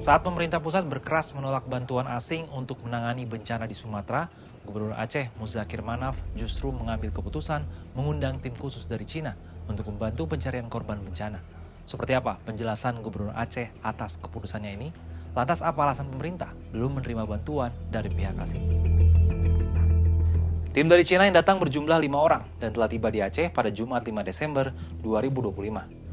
Saat pemerintah pusat berkeras menolak bantuan asing untuk menangani bencana di Sumatera, Gubernur Aceh Muzakir Manaf justru mengambil keputusan mengundang tim khusus dari Cina untuk membantu pencarian korban bencana. Seperti apa penjelasan Gubernur Aceh atas keputusannya ini? Lantas apa alasan pemerintah belum menerima bantuan dari pihak asing? Tim dari Cina yang datang berjumlah 5 orang dan telah tiba di Aceh pada Jumat 5 Desember 2025.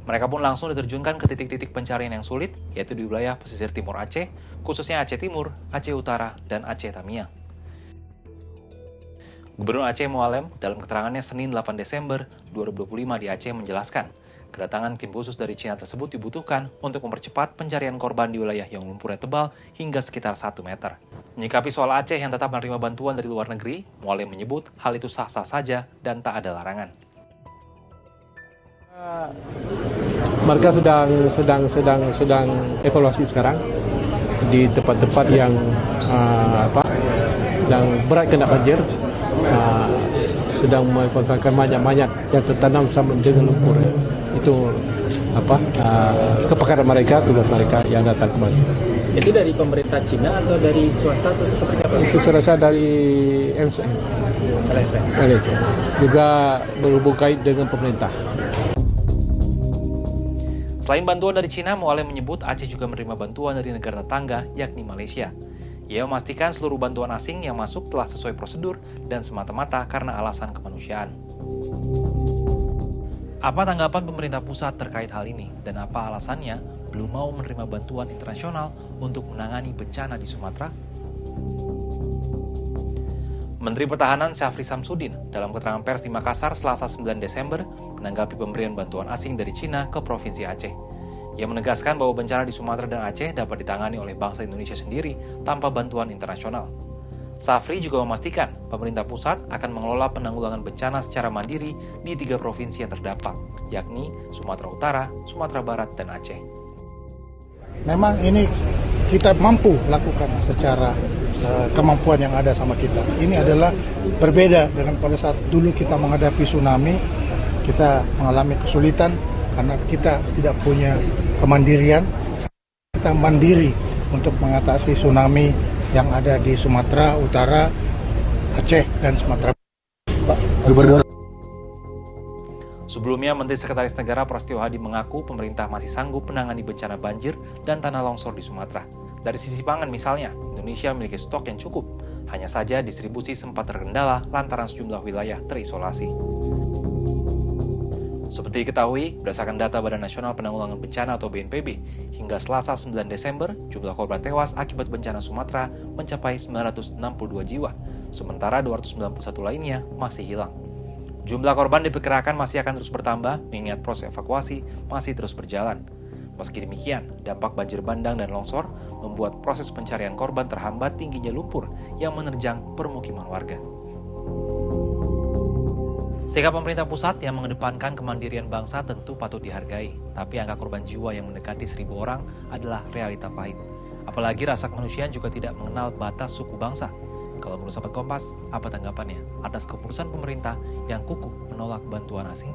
Mereka pun langsung diterjunkan ke titik-titik pencarian yang sulit, yaitu di wilayah pesisir timur Aceh, khususnya Aceh Timur, Aceh Utara, dan Aceh Tamiang. Gubernur Aceh Mualem dalam keterangannya Senin 8 Desember 2025 di Aceh menjelaskan, kedatangan tim khusus dari Cina tersebut dibutuhkan untuk mempercepat pencarian korban di wilayah yang lumpurnya tebal hingga sekitar 1 meter. Menyikapi soal Aceh yang tetap menerima bantuan dari luar negeri, Mualem menyebut hal itu sah-sah saja dan tak ada larangan. Mereka sedang evaluasi sekarang di tempat-tempat yang berat kena banjir, sedang mengevaluasikan banyak yang tertanam sama dengan lumpur. Itu kepakaran mereka, tugas mereka yang datang kembali. Itu dari pemerintah Cina atau dari swasta atau seperti apa? Itu saya rasa dari LSM. Juga berhubung kait dengan pemerintah. Selain bantuan dari Cina, Mualem menyebut Aceh juga menerima bantuan dari negara tetangga, yakni Malaysia. Ia memastikan seluruh bantuan asing yang masuk telah sesuai prosedur dan semata-mata karena alasan kemanusiaan. Apa tanggapan pemerintah pusat terkait hal ini dan apa alasannya belum mau menerima bantuan internasional untuk menangani bencana di Sumatera? Menteri Pertahanan Syafri Samsudin dalam keterangan pers di Makassar Selasa 9 Desember menanggapi pemberian bantuan asing dari Cina ke Provinsi Aceh. Ia menegaskan bahwa bencana di Sumatera dan Aceh dapat ditangani oleh bangsa Indonesia sendiri tanpa bantuan internasional. Syafri juga memastikan pemerintah pusat akan mengelola penanggulangan bencana secara mandiri di 3 provinsi yang terdampak, yakni Sumatera Utara, Sumatera Barat, dan Aceh. Memang ini kita mampu lakukan secara kemampuan yang ada sama kita. Ini adalah berbeda dengan pada saat dulu kita menghadapi tsunami, kita mengalami kesulitan karena kita tidak punya kemandirian. Kita mandiri untuk mengatasi tsunami yang ada di Sumatera Utara, Aceh, dan Sumatera Barat. Sebelumnya, Menteri Sekretaris Negara Prasetyo Hadi mengaku pemerintah masih sanggup menangani bencana banjir dan tanah longsor di Sumatera. Dari sisi pangan misalnya, Indonesia memiliki stok yang cukup. Hanya saja distribusi sempat terkendala lantaran sejumlah wilayah terisolasi. Seperti diketahui, berdasarkan data Badan Nasional Penanggulangan Bencana atau BNPB, hingga Selasa 9 Desember, jumlah korban tewas akibat bencana Sumatera mencapai 962 jiwa, sementara 291 lainnya masih hilang. Jumlah korban diperkirakan masih akan terus bertambah, mengingat proses evakuasi masih terus berjalan. Meski demikian, dampak banjir bandang dan longsor membuat proses pencarian korban terhambat tingginya lumpur yang menerjang permukiman warga. Sikap pemerintah pusat yang mengedepankan kemandirian bangsa tentu patut dihargai, tapi angka korban jiwa yang mendekati 1.000 orang adalah realita pahit. Apalagi rasa kemanusiaan juga tidak mengenal batas suku bangsa. Kalau menurut sahabat Kompas, apa tanggapannya atas keputusan pemerintah yang kukuh menolak bantuan asing?